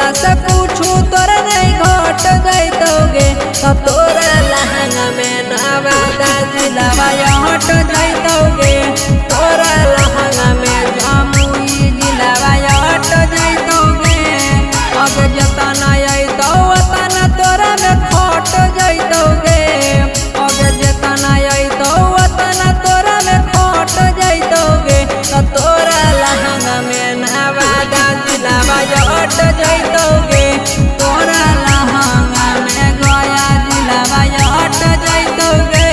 तोरा से पूछू तोरा नहीं घट जैतोगे तो तोरा लहंगा में नवादा जिलावा हट जैतोगे तोरा लहंगा में जमुई जिलावा हट जैतोगे अब जतना अइतो ओतना तोरा में खट जैतोगे अब जतना अइतो ओतना तोरा में खट जैतोगे तो तोरा लहंगा में नवादा जिलावा हट जैतोगे तोरा लहंगा में गया जिलावा हट जैतोगे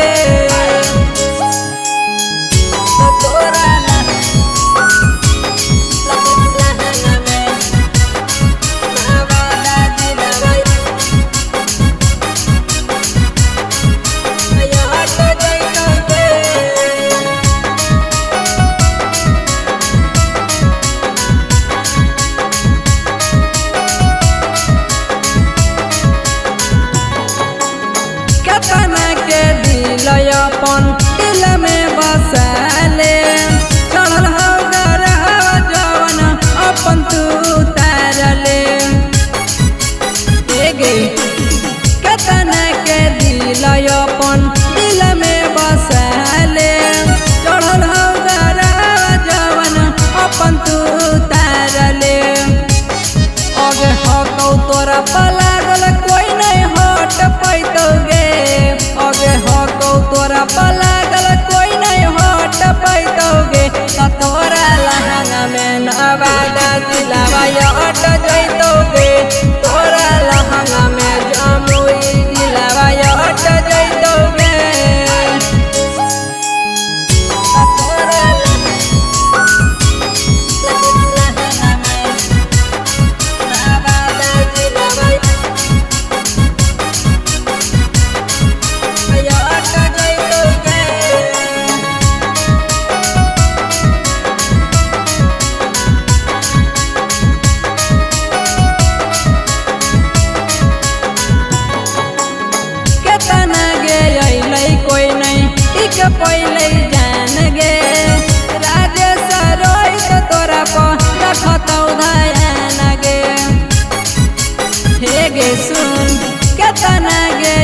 तो तोरा लहंगा में नवादा जिलावा हट जैतोगे। केतना के दिल अपन दिल में बसाले चढ़ल हो जवन अपन तू उतारले केतना के दिल अपन दिल में बसाले चढ़ल हो जवन अपन तू उतारले अगे हकौ तोरा पलागल कोई नहीं हट पैतोगे अगे हकौ तोरा पलागल कोई नहीं हट पैतोगे तो तोरा लहंगा में नवादा जिलावा हट जैतोगे तोरा लहंगा में जमुई जिलावा हट जैतोगे तो तोरा लहंगा में नवादा जिलावा हट जैतोगे। केतना गे अइलै कोई नहीं टिक पहिले जान गे राजेश रोहित तोरा पर रखतौ ध्यान गे हे गे सुन केतना गे